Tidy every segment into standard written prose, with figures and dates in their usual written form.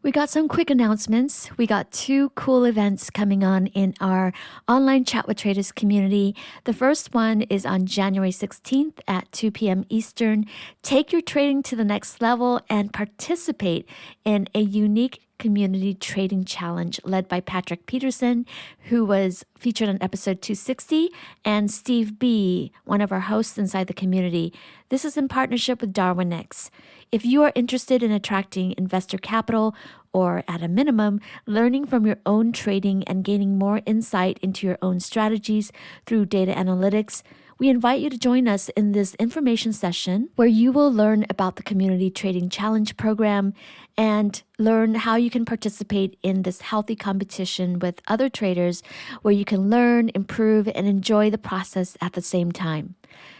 We got some quick announcements. We got 2 cool events coming on in our online Chat with Traders community. The first one is on January 16th at 2 p.m. Eastern. Take your trading to the next level and participate in a unique community trading challenge led by Patrick Peterson, who was featured on episode 260, and Steve B., one of our hosts inside the community. This is in partnership with DarwinX. If you are interested in attracting investor capital or, at a minimum, learning from your own trading and gaining more insight into your own strategies through data analytics, we invite you to join us in this information session where you will learn about the Community Trading Challenge program and learn how you can participate in this healthy competition with other traders where you can learn, improve, and enjoy the process at the same time.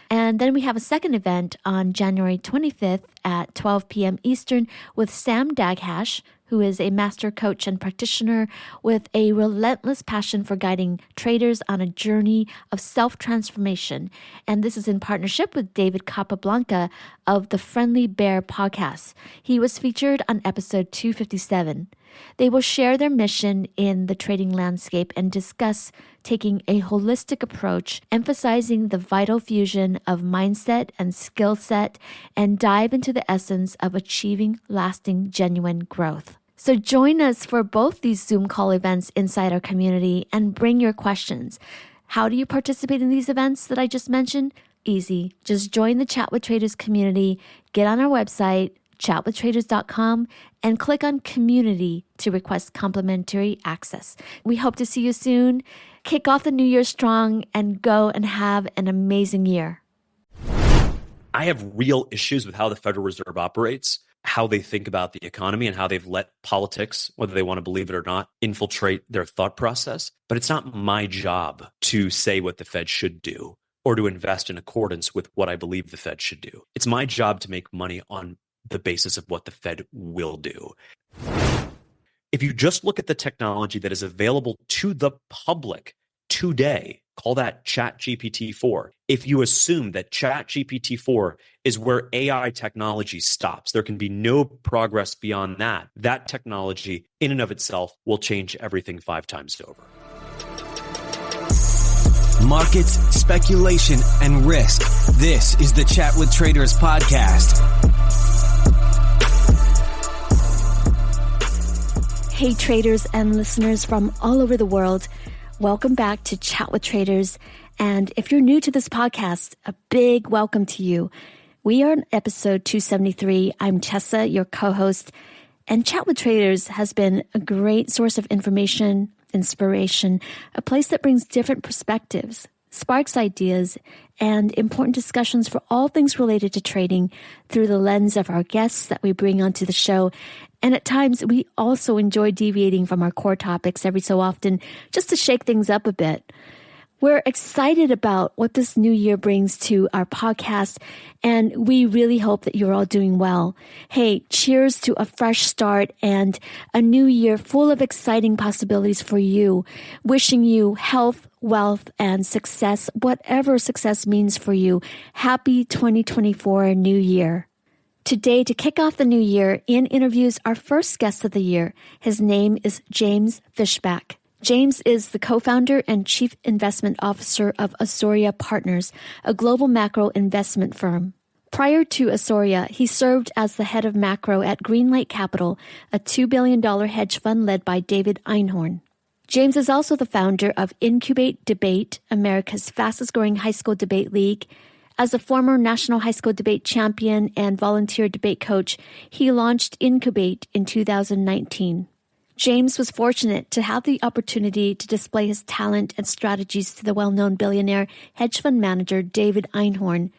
And then we have a second event on January 25th at 12 p.m. Eastern with Sam Daghash, who is a master coach and practitioner with a relentless passion for guiding traders on a journey of self-transformation. And this is in partnership with David Capablanca of the Friendly Bear podcast. He was featured on episode 257. They will share their mission in the trading landscape and discuss taking a holistic approach, emphasizing the vital fusion of mindset and skill set, and dive into the essence of achieving lasting, genuine growth. So join us for both these Zoom call events inside our community and bring your questions. How do you participate in these events that I just mentioned? Easy. Just join the Chat with Traders community, get on our website, chatwithtraders.com, and click on community to request complimentary access. We hope to see you soon. Kick off the new year strong and go and have an amazing year. I have real issues with how the Federal Reserve operates, how they think about the economy, and how they've let politics, whether they want to believe it or not, infiltrate their thought process. But it's not my job to say what the Fed should do or to invest in accordance with what I believe the Fed should do. It's my job to make money on the basis of what the Fed will do. If you just look at the technology that is available to the public today, call that ChatGPT-4. If you assume that ChatGPT-4 is where AI technology stops, there can be no progress beyond that. That technology in and of itself will change everything 5 times over. Markets, speculation, and risk. This is the Chat with Traders podcast. Hey traders and listeners from all over the world, welcome back to Chat with Traders. And if you're new to this podcast, a big welcome to you. We are on episode 273. I'm Tessa, your co-host, and Chat with Traders has been a great source of information, inspiration, a place that brings different perspectives, sparks ideas, and important discussions for all things related to trading through the lens of our guests that we bring onto the show. And at times, we also enjoy deviating from our core topics every so often just to shake things up a bit. We're excited about what this new year brings to our podcast, and we really hope that you're all doing well. Hey, cheers to a fresh start and a new year full of exciting possibilities for you. Wishing you health, wealth, and success, whatever success means for you. Happy 2024 New Year. Today, to kick off the new year, Ian interviews our first guest of the year. His name is James Fishback. James is the co-founder and chief investment officer of Azoria Partners, a global macro investment firm. Prior to Azoria, he served as the head of macro at Greenlight Capital, a $2 billion hedge fund led by David Einhorn. James is also the founder of Incubate Debate, America's fastest-growing high school debate league. As a former national high school debate champion and volunteer debate coach, he launched Incubate in 2019. James was fortunate to have the opportunity to display his talent and strategies to the well-known billionaire hedge fund manager David Einhorn,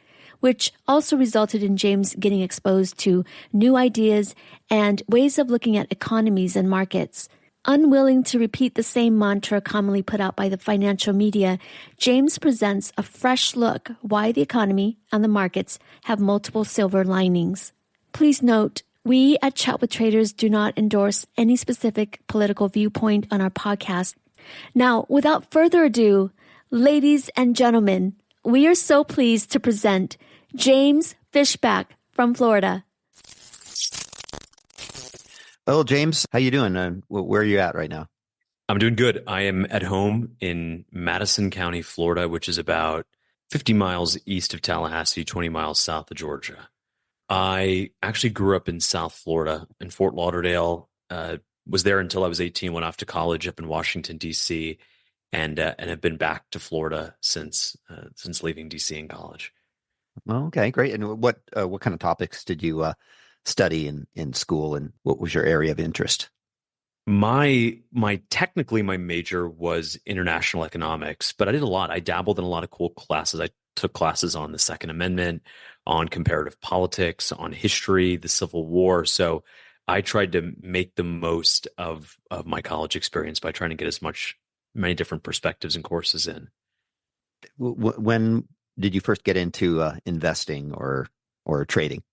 which also resulted in James getting exposed to new ideas and ways of looking at economies and markets. Unwilling to repeat the same mantra commonly put out by the financial media, James presents a fresh look why the economy and the markets have multiple silver linings. Please note, we at Chat with Traders do not endorse any specific political viewpoint on our podcast. Now, without further ado, ladies and gentlemen, we are so pleased to present James Fishback from Florida. Hello, James. How you doing? Where are you at right now? I'm doing good. I am at home in Madison County, Florida, which is about 50 miles east of Tallahassee, 20 miles south of Georgia. I actually grew up in South Florida in Fort Lauderdale. Was there until I was 18, went off to college up in Washington, D.C., and have been back to Florida since leaving D.C. in college. Oh, okay, great. And what kind of topics did you study in school, and what was your area of interest? My technically my major was international economics, but I did a lot. I dabbled in a lot of cool classes. I took classes on the Second Amendment, on comparative politics, on history, the Civil War. So I tried to make the most of my college experience by trying to get many different perspectives and courses in. When did you first get into investing or trading?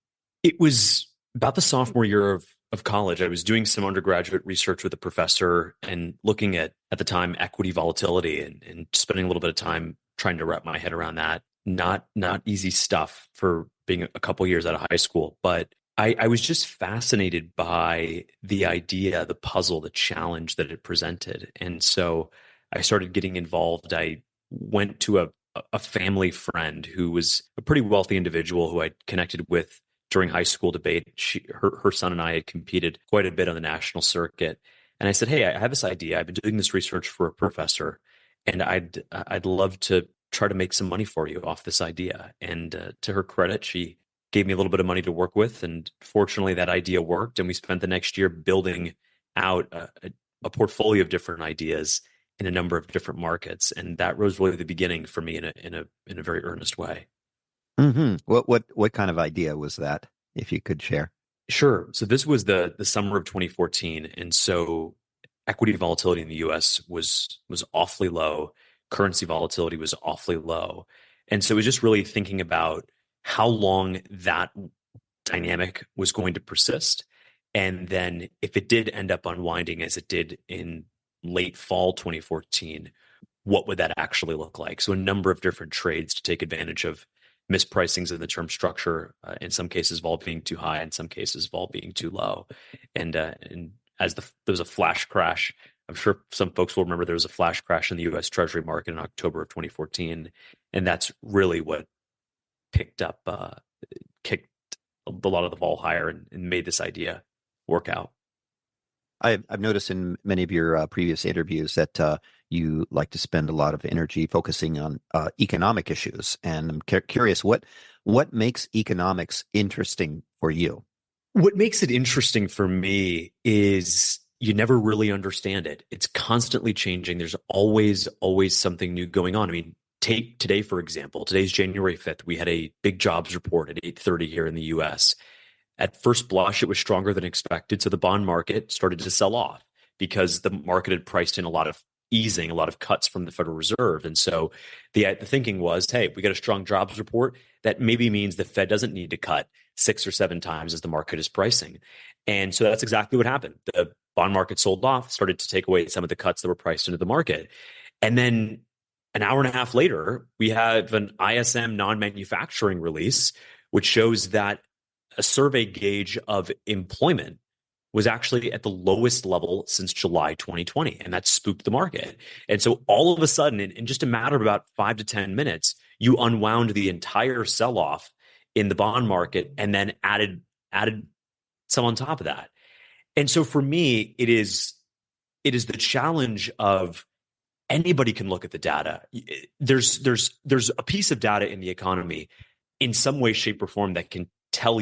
It was about the sophomore year of college. I was doing some undergraduate research with a professor and looking at the time equity volatility and spending a little bit of time trying to wrap my head around that. Not easy stuff for being a couple years out of high school, but I was just fascinated by the idea, the puzzle, the challenge that it presented. And so I started getting involved. I went to a family friend who was a pretty wealthy individual who I connected with during high school debate. Her son and I had competed quite a bit on the national circuit. And I said, "Hey, I have this idea. I've been doing this research for a professor, and I'd love to try to make some money for you off this idea." And to her credit, she gave me a little bit of money to work with, and fortunately, that idea worked. And we spent the next year building out a portfolio of different ideas in a number of different markets, and that was really the beginning for me in a very earnest way. Mm-hmm. What kind of idea was that, if you could share? Sure. So this was the summer of 2014, and so equity volatility in the U.S. was awfully low. Currency volatility was awfully low, and so it was just really thinking about how long that dynamic was going to persist, and then if it did end up unwinding as it did in late fall 2014, what would that actually look like? So a number of different trades to take advantage of mispricings in the term structure, in some cases vol being too high, in some cases vol being too low. And as there was a flash crash, I'm sure some folks will remember there was a flash crash in the U.S. Treasury market in October of 2014. And that's really what kicked a lot of the vol higher and made this idea work out. I've noticed in many of your previous interviews that you like to spend a lot of energy focusing on economic issues, and I'm curious what makes economics interesting for you. What makes it interesting for me is you never really understand it. It's constantly changing. There's always something new going on. I mean, take today, for example. Today's January 5th. We had a big jobs report at 8:30 here in the U.S. At first blush, it was stronger than expected. So the bond market started to sell off because the market had priced in a lot of easing, a lot of cuts from the Federal Reserve. And so the thinking was, hey, we got a strong jobs report. That maybe means the Fed doesn't need to cut 6 or 7 times as the market is pricing. And so that's exactly what happened. The bond market sold off, started to take away some of the cuts that were priced into the market. And then an hour and a half later, we have an ISM non-manufacturing release, which shows that a survey gauge of employment was actually at the lowest level since July 2020, and that spooked the market. And so all of a sudden, in just a matter of about 5 to 10 minutes, you unwound the entire sell-off in the bond market and then added some on top of that. And so for me, it is the challenge of anybody can look at the data. There's a piece of data in the economy in some way, shape, or form that can tell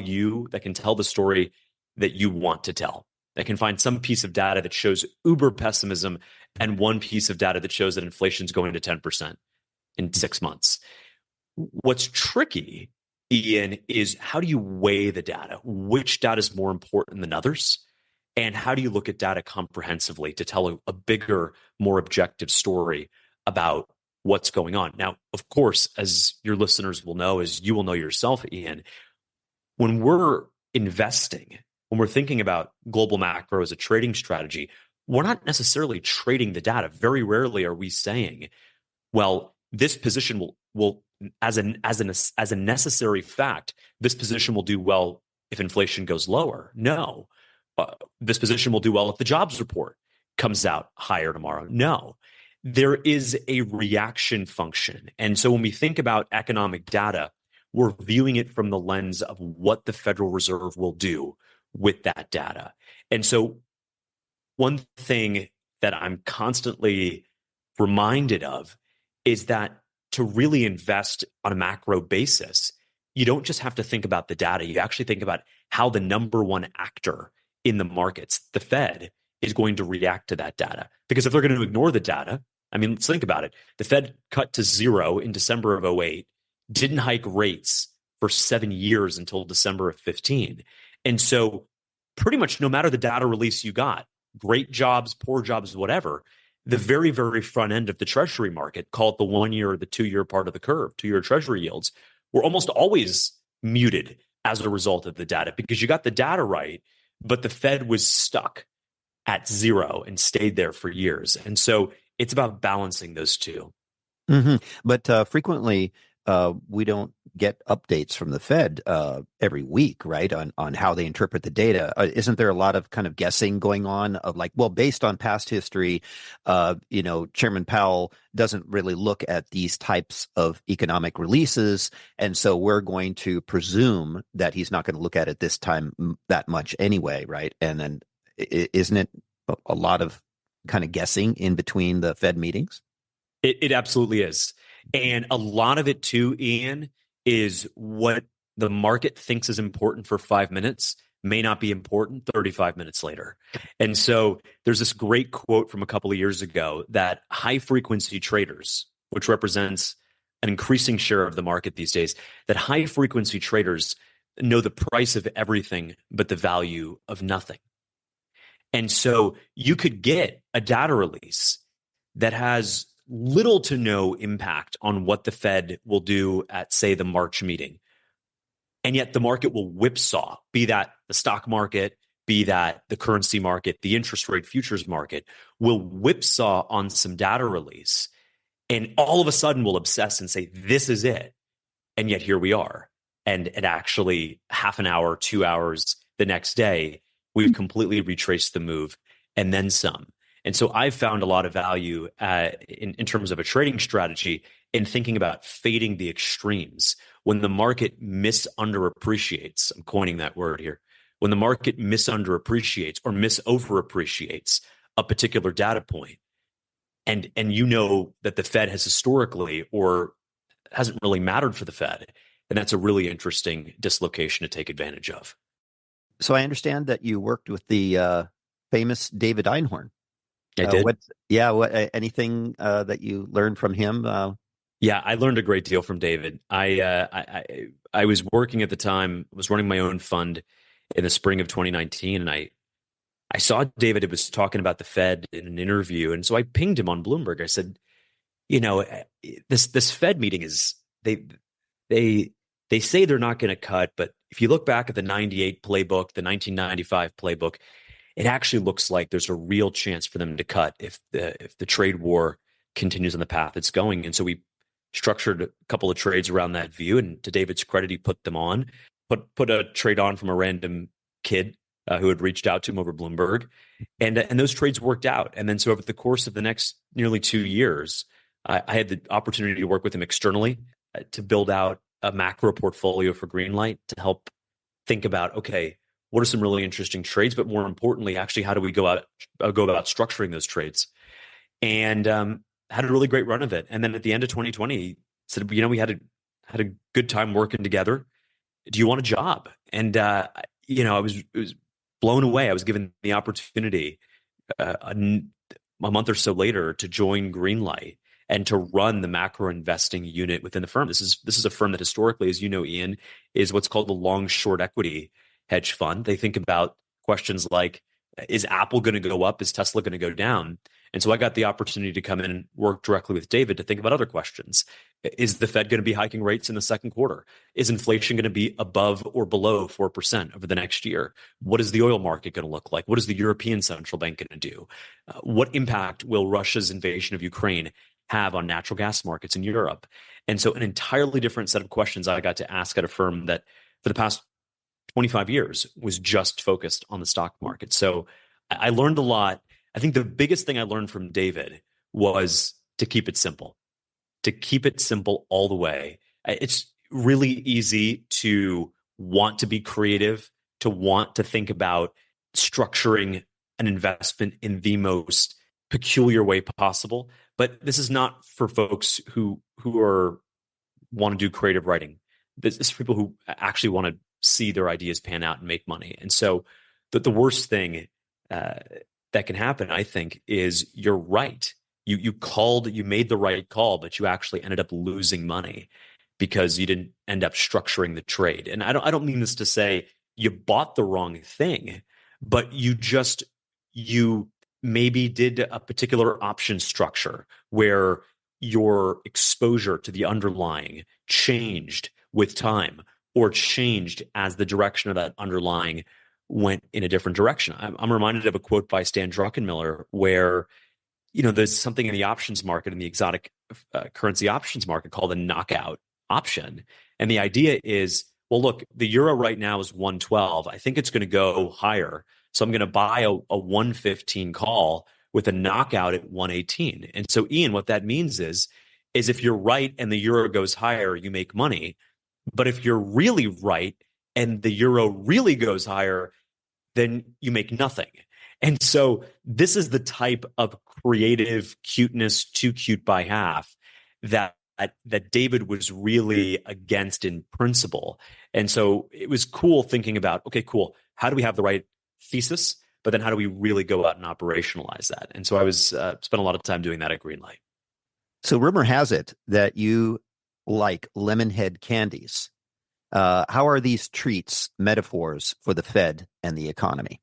the story that you want to tell, that can find some piece of data that shows uber pessimism and one piece of data that shows that inflation is going to 10% in 6 months. What's tricky, Ian, is how do you weigh the data? Which data is more important than others? And how do you look at data comprehensively to tell a bigger, more objective story about what's going on? Now, of course, as your listeners will know, as you will know yourself, Ian, when we're investing, when we're thinking about global macro as a trading strategy, we're not necessarily trading the data. Very rarely are we saying, well, this position will as a necessary fact, this position will do well if inflation goes lower. No, this position will do well if the jobs report comes out higher tomorrow. No, there is a reaction function. And so when we think about economic data, we're viewing it from the lens of what the Federal Reserve will do with that data. And so one thing that I'm constantly reminded of is that to really invest on a macro basis, you don't just have to think about the data. You actually think about how the number one actor in the markets, the Fed, is going to react to that data. Because if they're going to ignore the data, I mean, let's think about it. The Fed cut to zero in December of 2008, didn't hike rates for 7 years until December of 15. And so pretty much no matter the data release you got, great jobs, poor jobs, whatever, the very, very front end of the treasury market, call it the 1 year or the 2 year part of the curve, 2 year treasury yields, were almost always muted as a result of the data because you got the data right, but the Fed was stuck at zero and stayed there for years. And so it's about balancing those two. Mm-hmm. But frequently, we don't get updates from the Fed every week, right, on how they interpret the data. Isn't there a lot of kind of guessing going on of like, well, based on past history, Chairman Powell doesn't really look at these types of economic releases, and so we're going to presume that he's not going to look at it this time that much anyway, right? And then isn't it a lot of kind of guessing in between the Fed meetings? It absolutely is. And a lot of it too, Ian, is what the market thinks is important for 5 minutes may not be important 35 minutes later. And so there's this great quote from a couple of years ago that high frequency traders, which represents an increasing share of the market these days, that high frequency traders know the price of everything but the value of nothing. And so you could get a data release that has little to no impact on what the Fed will do at, say, the March meeting. And yet the market will whipsaw, be that the stock market, be that the currency market, the interest rate futures market, will whipsaw on some data release. And all of a sudden will obsess and say, this is it. And yet here we are. And actually half an hour, 2 hours the next day, we've completely retraced the move and then some. And so I've found a lot of value in terms of a trading strategy in thinking about fading the extremes. When the market misunderappreciates, I'm coining that word here, when the market misunderappreciates or misoverappreciates a particular data point, and you know that the Fed has historically or hasn't really mattered for the Fed, then that's a really interesting dislocation to take advantage of. So I understand that you worked with the famous David Einhorn. I did. Anything that you learned from him? Yeah, I learned a great deal from David. I was working at the time, was running my own fund in the spring of 2019, and I saw David was talking about the Fed in an interview, and so I pinged him on Bloomberg. I said, this Fed meeting is they say they're not going to cut, but if you look back at the 98 playbook, the 1995 playbook, it actually looks like there's a real chance for them to cut if the trade war continues on the path it's going. And so we structured a couple of trades around that view. And to David's credit, he put them on, put a trade on from a random kid who had reached out to him over Bloomberg. And those trades worked out. And then so over the course of the next nearly 2 years, I had the opportunity to work with him externally to build out a macro portfolio for Greenlight to help think about, okay, what are some really interesting trades? But more importantly, actually, how do we go about structuring those trades? And had a really great run of it. And then at the end of 2020, he said, we had a good time working together. Do you want a job? And I was blown away. I was given the opportunity a month or so later to join Greenlight and to run the macro investing unit within the firm. This is a firm that historically, as you know, Ian, is what's called the long short equity hedge fund. They think about questions like, is Apple going to go up? Is Tesla going to go down? And so I got the opportunity to come in and work directly with David to think about other questions. Is the Fed going to be hiking rates in the second quarter? Is inflation going to be above or below 4% over the next year? What is the oil market going to look like? What is the European Central Bank going to do? What impact will Russia's invasion of Ukraine have on natural gas markets in Europe? And so an entirely different set of questions I got to ask at a firm that for the past 25 years was just focused on the stock market. So I learned a lot. I think the biggest thing I learned from David was to keep it simple, all the way. It's really easy to want to be creative, to want to think about structuring an investment in the most peculiar way possible. But this is not for folks who want to do creative writing. This is for people who actually want to see their ideas pan out and make money. And so the worst thing that can happen, I think, is you're right. You made the right call, but you actually ended up losing money because you didn't end up structuring the trade. And I don't mean this to say you bought the wrong thing, but you maybe did a particular option structure where your exposure to the underlying changed with time or changed as the direction of that underlying went in a different direction. I'm reminded of a quote by Stan Druckenmiller where, there's something in the options market, in the exotic currency options market called a knockout option. And the idea is, well, look, the euro right now is 112. I think it's going to go higher. So I'm going to buy a 115 call with a knockout at 118. And so, Ian, what that means is if you're right and the euro goes higher, you make money. But if you're really right and the euro really goes higher, then you make nothing. And so this is the type of creative cuteness, too cute by half, that David was really against in principle. And so it was cool thinking about, okay, cool, how do we have the right thesis, but then how do we really go out and operationalize that? And so I was spent a lot of time doing that at Greenlight. So rumor has it that you like Lemonhead candies. How are these treats metaphors for the Fed and the economy?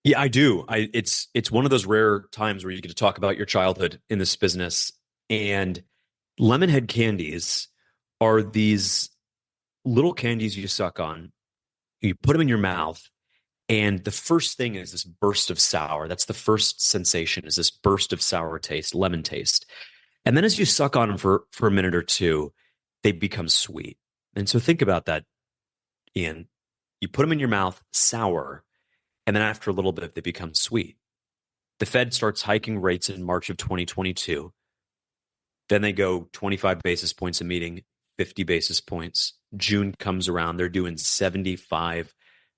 Yeah, I do. It's one of those rare times where you get to talk about your childhood in this business. And Lemonhead candies are these little candies you suck on. You put them in your mouth, and the first thing is this burst of sour. That's the first sensation, is this burst of sour taste, lemon taste. And then as you suck on them for a minute or two, they become sweet. And so think about that, Ian. You put them in your mouth, sour, and then after a little bit, they become sweet. The Fed starts hiking rates in March of 2022. Then they go 25 basis points a meeting, 50 basis points. June comes around, they're doing 75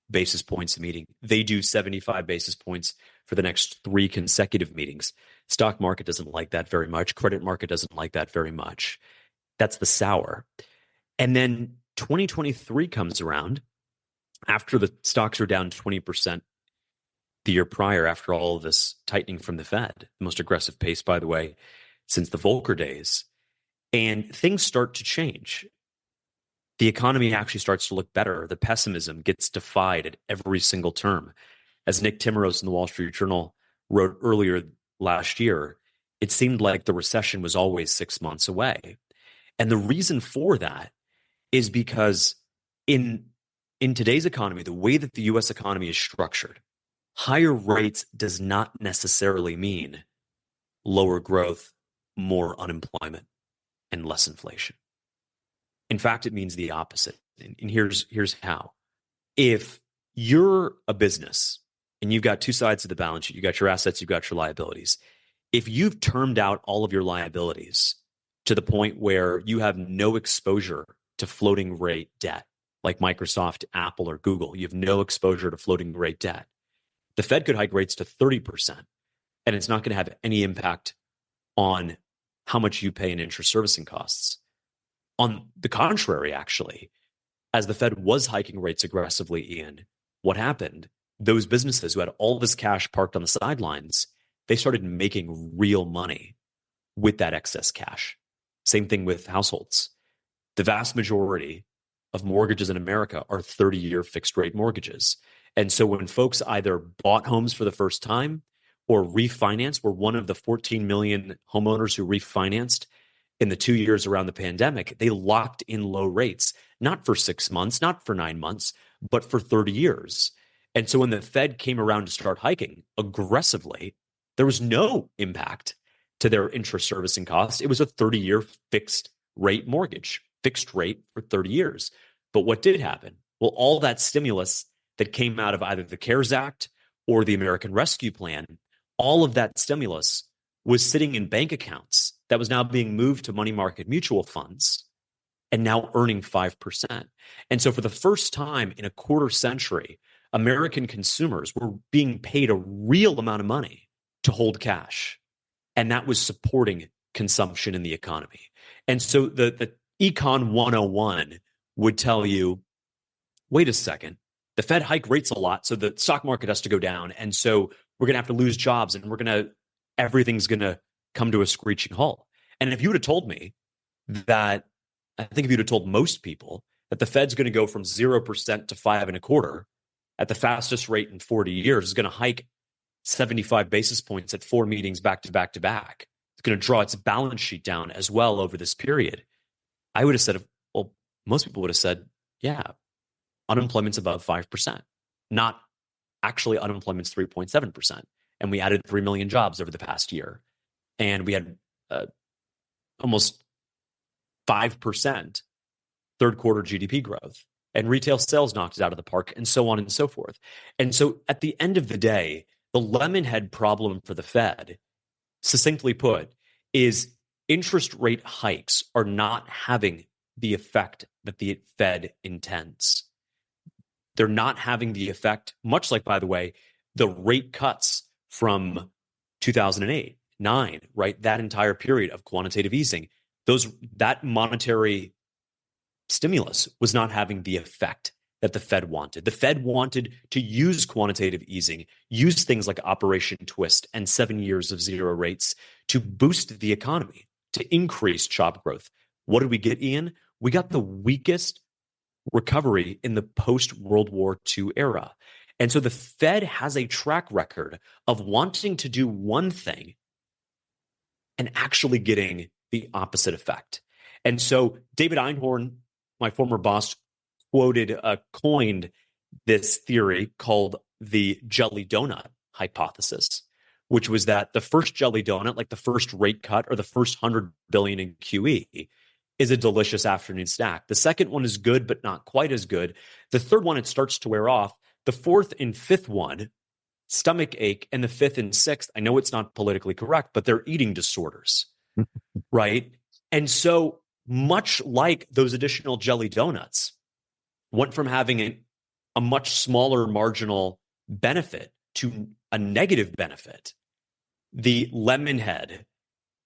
basis points a meeting. They do 75 basis points for the next 3 consecutive meetings. Stock market doesn't like that very much. Credit market doesn't like that very much. That's the sour. And then 2023 comes around after the stocks are down 20% the year prior, after all of this tightening from the Fed, the most aggressive pace, by the way, since the Volcker days. And things start to change. The economy actually starts to look better. The pessimism gets defied at every single term. As Nick Timmeros in the Wall Street Journal wrote earlier last year, it seemed like the recession was always 6 months away. And the reason for that is because in today's economy, the way that the U.S. economy is structured, higher rates does not necessarily mean lower growth, more unemployment, and less inflation. In fact, it means the opposite. And here's how. If you're a business and you've got two sides of the balance sheet, you got your assets, you've got your liabilities. If you've termed out all of your liabilities to the point where you have no exposure to floating rate debt, like Microsoft, Apple, or Google, you have no exposure to floating rate debt. The Fed could hike rates to 30%, and it's not going to have any impact on how much you pay in interest servicing costs. On the contrary, actually, as the Fed was hiking rates aggressively, Ian, what happened? Those businesses who had all this cash parked on the sidelines, they started making real money with that excess cash. Same thing with households. The vast majority of mortgages in America are 30-year fixed rate mortgages. And so when folks either bought homes for the first time or refinanced, we're one of the 14 million homeowners who refinanced in the 2 years around the pandemic, they locked in low rates, not for 6 months, not for 9 months, but for 30 years. And so when the Fed came around to start hiking aggressively, there was no impact to their interest servicing costs. It was a 30-year fixed rate mortgage, fixed rate for 30 years. But what did happen? Well, all that stimulus that came out of either the CARES Act or the American Rescue Plan, all of that stimulus was sitting in bank accounts that was now being moved to money market mutual funds and now earning 5%. And so for the first time in a quarter century, American consumers were being paid a real amount of money to hold cash. And that was supporting consumption in the economy. And so the Econ 101 would tell you, wait a second, the Fed hike rates a lot, so the stock market has to go down. And so we're going to have to lose jobs and everything's going to come to a screeching halt. And if you would have told me that, I think if you'd have told most people that the Fed's going to go from 0% to 5.25% at the fastest rate in 40 years, is going to hike 75 basis points at 4 meetings back to back to back. It's going to draw its balance sheet down as well over this period. I would have said, well, most people would have said, yeah, unemployment's above 5%. Not actually, unemployment's 3.7%. And we added 3 million jobs over the past year. And we had almost 5% third quarter GDP growth. And retail sales knocked it out of the park, and so on and so forth. And so at the end of the day, the Lemonhead problem for the Fed, succinctly put, is interest rate hikes are not having the effect that the Fed intends. They're not having the effect, much like, by the way, the rate cuts from 2008, 9, right? That entire period of quantitative easing, that monetary stimulus was not having the effect that the Fed wanted. The Fed wanted to use quantitative easing, use things like Operation Twist and 7 years of zero rates to boost the economy, to increase job growth. What did we get, Ian? We got the weakest recovery in the post-World War II era. And so the Fed has a track record of wanting to do one thing and actually getting the opposite effect. And so David Einhorn, my former boss, coined this theory called the jelly donut hypothesis, which was that the first jelly donut, like the first rate cut or the first 100 billion in QE, is a delicious afternoon snack. The second one is good, but not quite as good. The third one, it starts to wear off. The fourth and fifth one, stomach ache, and the fifth and sixth, I know it's not politically correct, but they're eating disorders, right? And so much like those additional jelly donuts went from having a much smaller marginal benefit to a negative benefit, the Lemonhead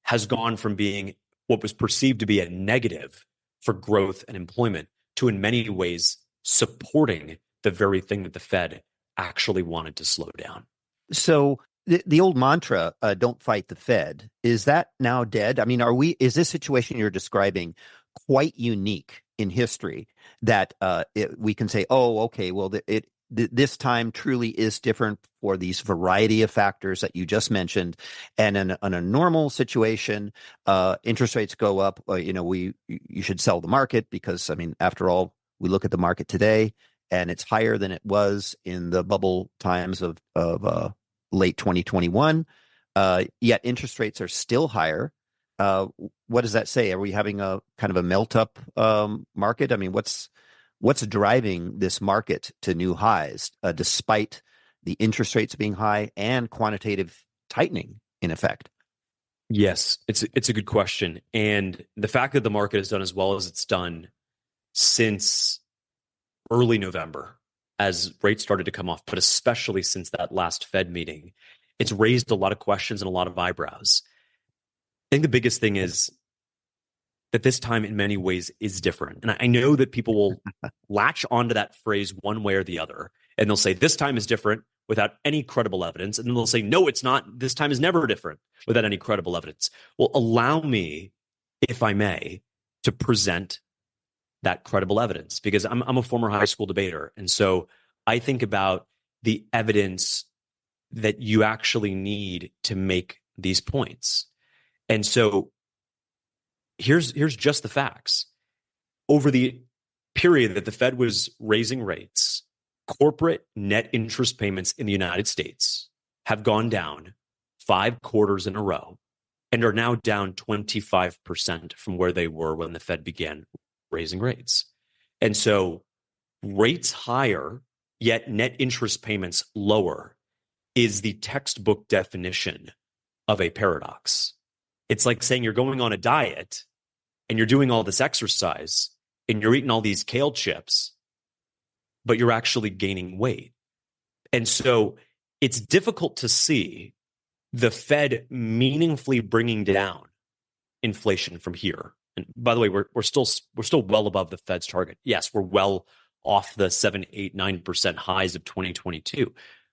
has gone from being what was perceived to be a negative for growth and employment to, in many ways, supporting the very thing that the Fed actually wanted to slow down. So the old mantra, don't fight the Fed, is that now dead? I mean, is this situation you're describing quite unique in history that we can say, oh, okay, well, this time truly is different for these variety of factors that you just mentioned. And in a normal situation, interest rates go up. You should sell the market because, I mean, after all, we look at the market today and it's higher than it was in the bubble times of late 2021. Yet interest rates are still higher. What does that say? Are we having a kind of a melt up market? I mean, what's driving this market to new highs, despite the interest rates being high and quantitative tightening in effect? Yes, it's a good question. And the fact that the market has done as well as it's done since early November, as rates started to come off, but especially since that last Fed meeting, it's raised a lot of questions and a lot of eyebrows. I think the biggest thing is that this time in many ways is different. And I know that people will latch onto that phrase one way or the other, and they'll say this time is different without any credible evidence. And then they'll say, no, it's not. This time is never different without any credible evidence. Well, allow me, if I may, to present that credible evidence, because I'm a former high school debater. And so I think about the evidence that you actually need to make these points. And so here's just the facts. Over the period that the Fed was raising rates, corporate net interest payments in the United States have gone down 5 quarters in a row and are now down 25% from where they were when the Fed began raising rates. And so rates higher, yet net interest payments lower is the textbook definition of a paradox. It's like saying you're going on a diet and you're doing all this exercise and you're eating all these kale chips, but you're actually gaining weight. And so it's difficult to see the Fed meaningfully bringing down inflation from here. And by the way, we're still well above the Fed's target. Yes, we're well off the 7, 8, 9% highs of 2022,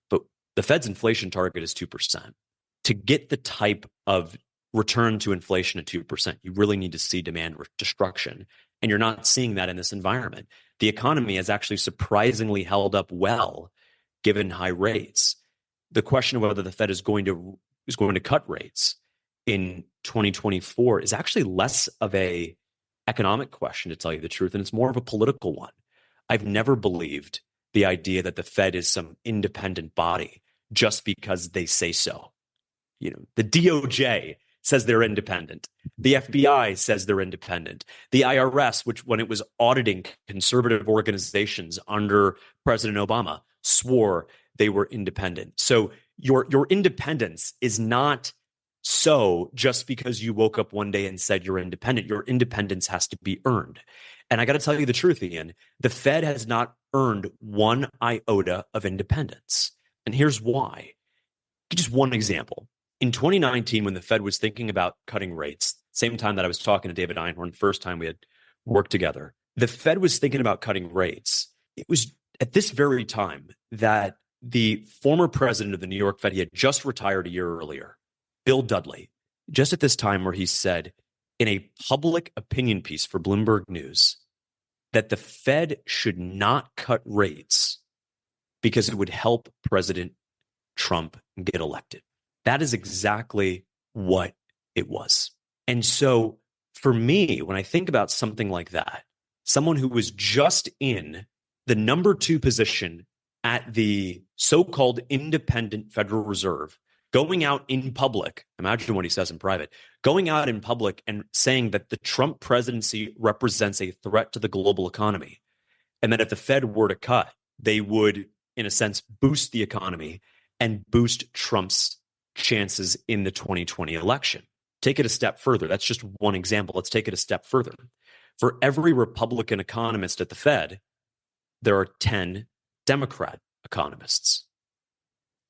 but the Fed's inflation target is 2%. To get the type of return to inflation at 2%, you really need to see demand destruction. And you're not seeing that in this environment. The economy has actually surprisingly held up well given high rates. The question of whether the Fed is going to cut rates in 2024 is actually less of a economic question, to tell you the truth, and it's more of a political one. I've never believed the idea that the Fed is some independent body just because they say so. The DOJ says they're independent. The FBI says they're independent. The IRS, which when it was auditing conservative organizations under President Obama, swore they were independent. So your independence is not so just because you woke up one day and said you're independent. Your independence has to be earned. And I got to tell you the truth, Ian, the Fed has not earned one iota of independence. And here's why. Just one example. In 2019, when the Fed was thinking about cutting rates, same time that I was talking to David Einhorn, the first time we had worked together, the Fed was thinking about cutting rates. It was at this very time that the former president of the New York Fed, he had just retired a year earlier, Bill Dudley, just at this time where he said in a public opinion piece for Bloomberg News that the Fed should not cut rates because it would help President Trump get elected. That is exactly what it was. And so for me, when I think about something like that, someone who was just in the number 2 position at the so-called independent Federal Reserve, going out in public, imagine what he says in private, going out in public and saying that the Trump presidency represents a threat to the global economy, and that if the Fed were to cut, they would, in a sense, boost the economy and boost Trump's chances in the 2020 election. Take it a step further. That's just one example. Let's take it a step further. For every Republican economist at the Fed, there are 10 Democrat economists.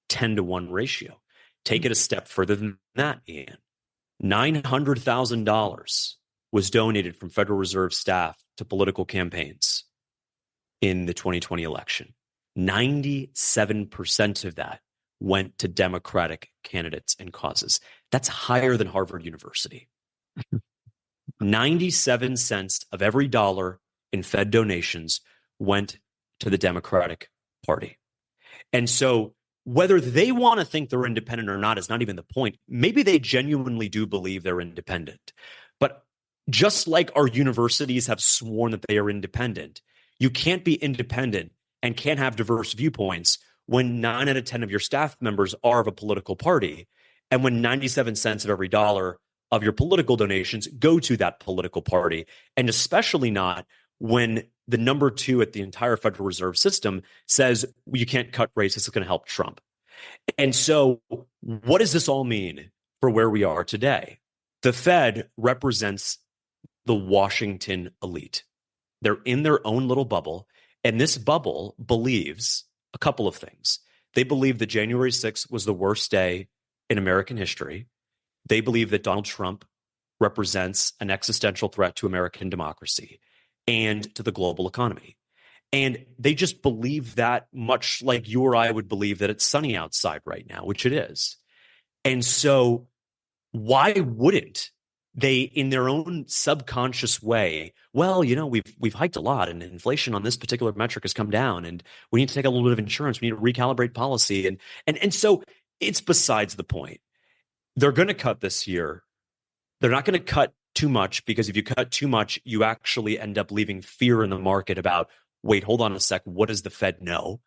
10-to-1 ratio. Take it a step further than that, Ian. $900,000 was donated from Federal Reserve staff to political campaigns in the 2020 election. 97% of that went to Democratic candidates and causes. That's higher than Harvard University. 97 cents of every dollar in Fed donations went to the Democratic Party. And so whether they want to think they're independent or not is not even the point. Maybe they genuinely do believe they're independent. But just like our universities have sworn that they are independent, you can't be independent and can't have diverse viewpoints when 9 out of 10 of your staff members are of a political party, and when 97 cents of every dollar of your political donations go to that political party, and especially not when the number 2 at the entire Federal Reserve System says you can't cut rates, this is going to help Trump. And so what does this all mean for where we are today? The Fed represents the Washington elite. They're in their own little bubble, and this bubble believes a couple of things. They believe that January 6th was the worst day in American history. They believe that Donald Trump represents an existential threat to American democracy and to the global economy. And they just believe that, much like you or I would believe that it's sunny outside right now, which it is. And so why wouldn't they, in their own subconscious way, well, we've hiked a lot and inflation on this particular metric has come down and we need to take a little bit of insurance. We need to recalibrate policy. And so it's besides the point. They're going to cut this year. They're not going to cut too much, because if you cut too much, you actually end up leaving fear in the market about, wait, hold on a sec, what does the Fed know?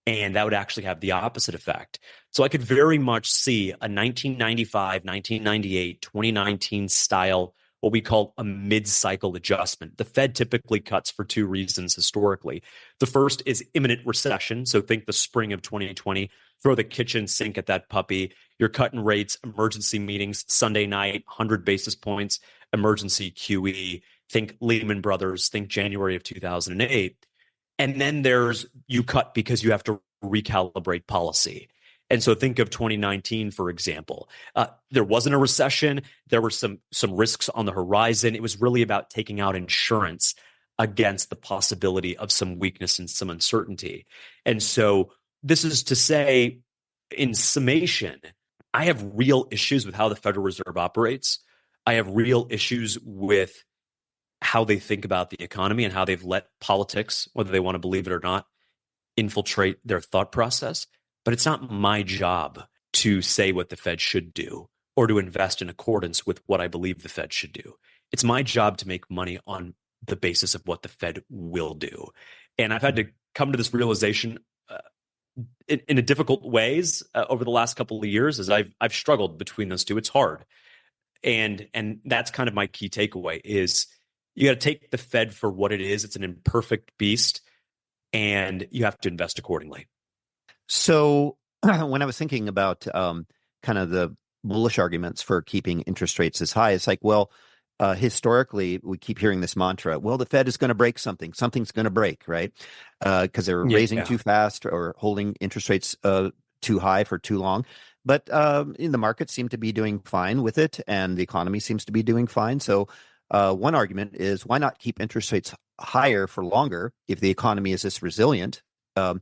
And that would actually have the opposite effect. So I could very much see a 1995, 1998, 2019 style what we call a mid-cycle adjustment. The Fed typically cuts for two reasons historically. The first is imminent recession. So think the spring of 2020, throw the kitchen sink at that puppy. You're cutting rates, emergency meetings, Sunday night, 100 basis points, emergency QE. Think Lehman Brothers, think January of 2008. And then there's you cut because you have to recalibrate policy. And so think of 2019, for example. There wasn't a recession. There were some risks on the horizon. It was really about taking out insurance against the possibility of some weakness and some uncertainty. And so this is to say, in summation, I have real issues with how the Federal Reserve operates. I have real issues with how they think about the economy and how they've let politics, whether they want to believe it or not, infiltrate their thought process. But it's not my job to say what the Fed should do or to invest in accordance with what I believe the Fed should do. It's my job to make money on the basis of what the Fed will do. And I've had to come to this realization in a difficult ways over the last couple of years as I've struggled between those two. It's hard. And that's kind of my key takeaway is you got to take the Fed for what it is. It's an imperfect beast, and you have to invest accordingly. So when I was thinking about kind of the bullish arguments for keeping interest rates as high, it's like, well, historically, we keep hearing this mantra, well, the Fed is going to break something. Something's going to break, right? Because they're raising too fast or holding interest rates too high for too long. But the markets seem to be doing fine with it, and the economy seems to be doing fine. So one argument is, why not keep interest rates higher for longer if the economy is this resilient? But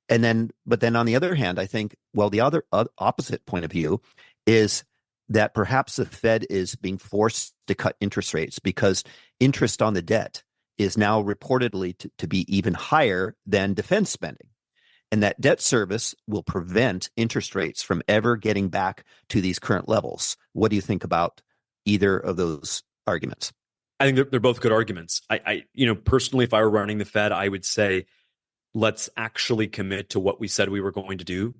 then on the other hand, I think, well, the other opposite point of view is that perhaps the Fed is being forced to cut interest rates because interest on the debt is now reportedly to be even higher than defense spending. And that debt service will prevent interest rates from ever getting back to these current levels. What do you think about either of those arguments? I think they're both good arguments. I personally, if I were running the Fed, I would say, let's actually commit to what we said we were going to do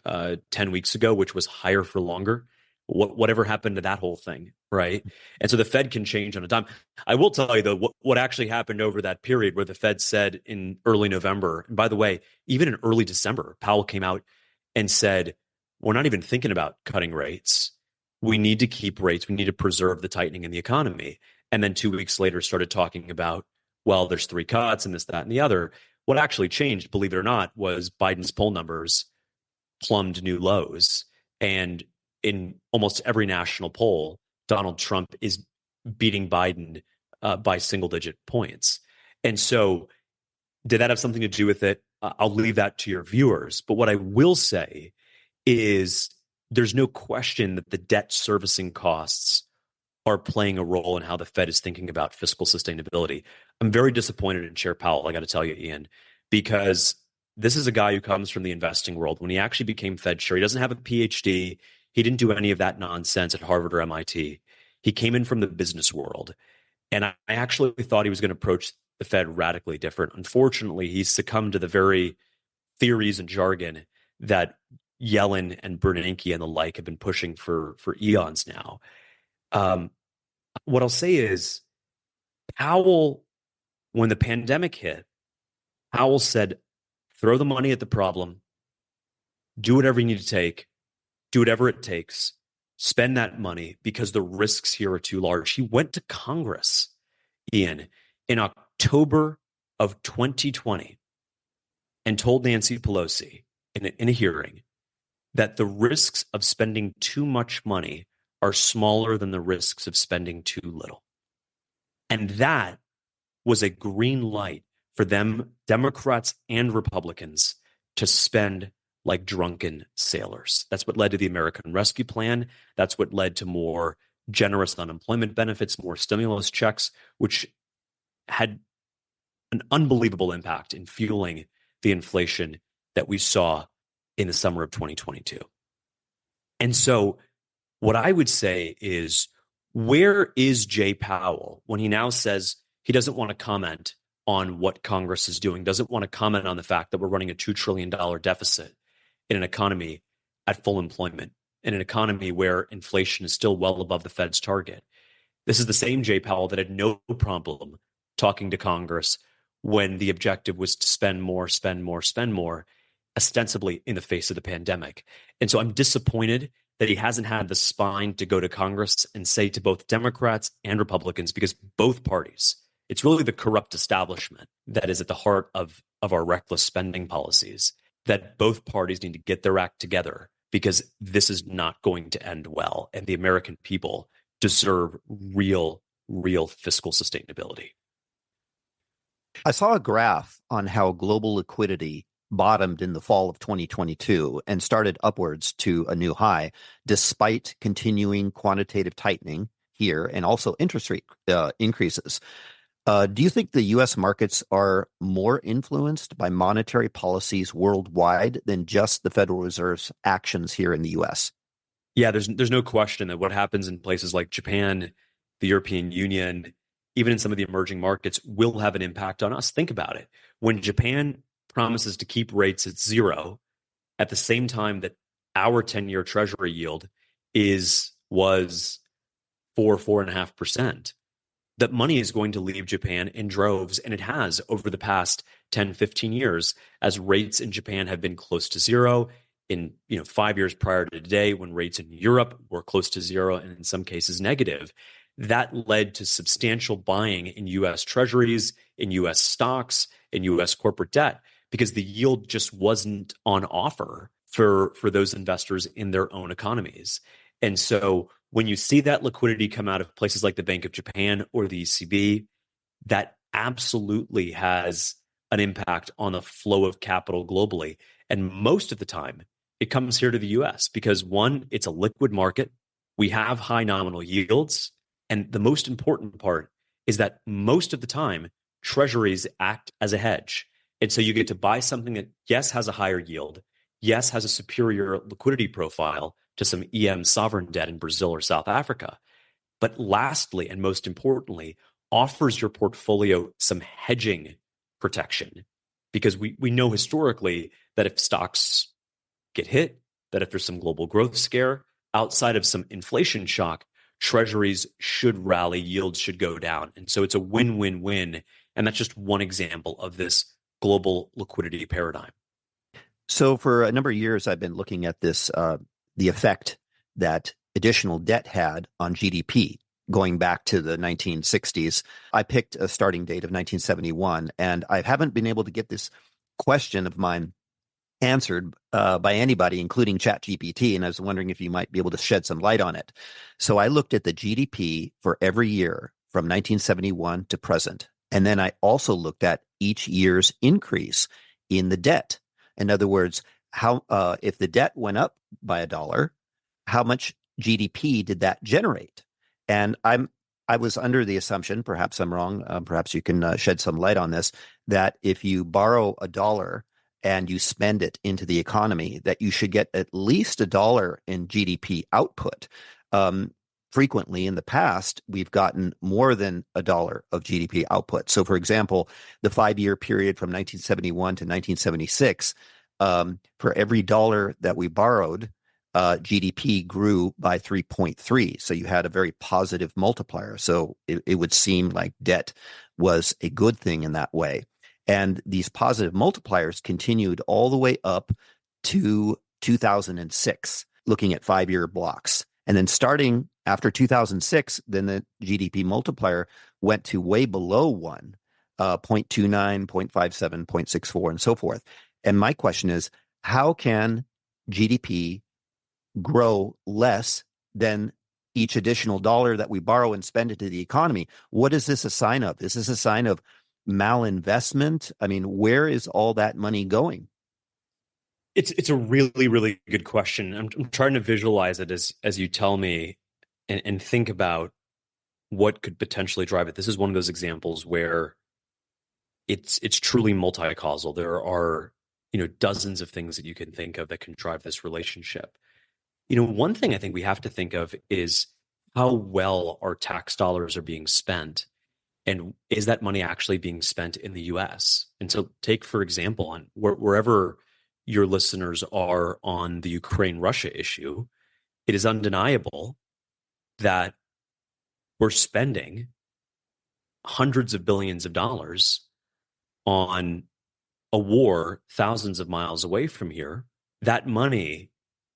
10 weeks ago, which was higher for longer. Whatever happened to that whole thing, right? And so the Fed can change on a dime. I will tell you, though, what actually happened over that period where the Fed said in early November, and by the way, even in early December, Powell came out and said, we're not even thinking about cutting rates. We need to keep rates. We need to preserve the tightening in the economy. And then 2 weeks later started talking about, well, there's 3 cuts and this, that, and the other. What actually changed, believe it or not, was Biden's poll numbers plumbed new lows. And in almost every national poll, Donald Trump is beating Biden by single-digit points. And so did that have something to do with it? I'll leave that to your viewers. But what I will say is there's no question that the debt servicing costs are playing a role in how the Fed is thinking about fiscal sustainability. I'm very disappointed in Chair Powell, I got to tell you, Ian, because this is a guy who comes from the investing world. When he actually became Fed chair, he doesn't have a PhD. He didn't do any of that nonsense at Harvard or MIT. He came in from the business world. And I actually thought he was going to approach the Fed radically different. Unfortunately, he's succumbed to the very theories and jargon that Yellen and Bernanke and the like have been pushing for eons now. What I'll say is Powell, when the pandemic hit, Powell said, throw the money at the problem, do whatever you need to take, do whatever it takes, spend that money because the risks here are too large. He went to Congress, Ian, in October of 2020 and told Nancy Pelosi in a hearing that the risks of spending too much money are smaller than the risks of spending too little. And that was a green light for them, Democrats and Republicans, to spend like drunken sailors. That's what led to the American Rescue Plan. That's what led to more generous unemployment benefits, more stimulus checks, which had an unbelievable impact in fueling the inflation that we saw in the summer of 2022. And so what I would say is, where is Jay Powell when he now says he doesn't want to comment on what Congress is doing, doesn't want to comment on the fact that we're running a $2 trillion deficit in an economy at full employment, in an economy where inflation is still well above the Fed's target? This is the same Jay Powell that had no problem talking to Congress when the objective was to spend more, spend more, spend more, ostensibly in the face of the pandemic. And so I'm disappointed that he hasn't had the spine to go to Congress and say to both Democrats and Republicans, because both parties, it's really the corrupt establishment that is at the heart of our reckless spending policies, that both parties need to get their act together, because this is not going to end well. And the American people deserve real fiscal sustainability. I saw a graph on how global liquidity bottomed in the fall of 2022 and started upwards to a new high, despite continuing quantitative tightening here and also interest rate increases. Do you think the U.S. markets are more influenced by monetary policies worldwide than just the Federal Reserve's actions here in the U.S.? Yeah, there's no question that what happens in places like Japan, the European Union, even in some of the emerging markets, will have an impact on us. Think about it. When Japan promises to keep rates at zero at the same time that our 10-year Treasury yield was 4.5%, that money is going to leave Japan in droves, and it has over the past 10, 15 years, as rates in Japan have been close to zero. In 5 years prior to today, when rates in Europe were close to zero and in some cases negative, that led to substantial buying in U.S. treasuries, in U.S. stocks, in U.S. corporate debt, because the yield just wasn't on offer for those investors in their own economies. And so when you see that liquidity come out of places like the Bank of Japan or the ECB, that absolutely has an impact on the flow of capital globally. And most of the time, it comes here to the U.S. because, one, it's a liquid market. We have high nominal yields. And the most important part is that most of the time, treasuries act as a hedge. And so you get to buy something that, yes, has a higher yield, yes, has a superior liquidity profile to some EM sovereign debt in Brazil or South Africa. But lastly, and most importantly, offers your portfolio some hedging protection. Because we know historically that if stocks get hit, that if there's some global growth scare, outside of some inflation shock, treasuries should rally, yields should go down. And so it's a win-win-win. And that's just one example of this global liquidity paradigm. So for a number of years, I've been looking at this, the effect that additional debt had on GDP going back to the 1960s. I picked a starting date of 1971, and I haven't been able to get this question of mine answered by anybody, including ChatGPT, and I was wondering if you might be able to shed some light on it. So I looked at the GDP for every year from 1971 to present, and then I also looked at each year's increase in the debt. In other words, how if the debt went up by $1, how much GDP did that generate? And I was under the assumption, perhaps I'm wrong, perhaps you can shed some light on this, that if you borrow $1 and you spend it into the economy, that you should get at least $1 in GDP output. Frequently in the past, we've gotten more than $1 of GDP output. So, for example, the 5-year period from 1971 to 1976, for every dollar that we borrowed, GDP grew by 3.3. So you had a very positive multiplier. So it would seem like debt was a good thing in that way. And these positive multipliers continued all the way up to 2006, looking at 5-year blocks. And then starting after 2006, then the GDP multiplier went to way below 1, 0.29, 0.57, 0.64, and so forth. And my question is, how can GDP grow less than each additional dollar that we borrow and spend into the economy? What is this a sign of? Is this a sign of malinvestment? I mean, where is all that money going? It's a really, really good question. I'm trying to visualize it as you tell me and think about what could potentially drive it. This is one of those examples where it's truly multi-causal. There are, dozens of things that you can think of that can drive this relationship. One thing I think we have to think of is how well our tax dollars are being spent. And is that money actually being spent in the U.S.? And so take, for example, on wherever your listeners are on the Ukraine-Russia issue, it is undeniable that we're spending hundreds of billions of dollars on a war thousands of miles away from here. That money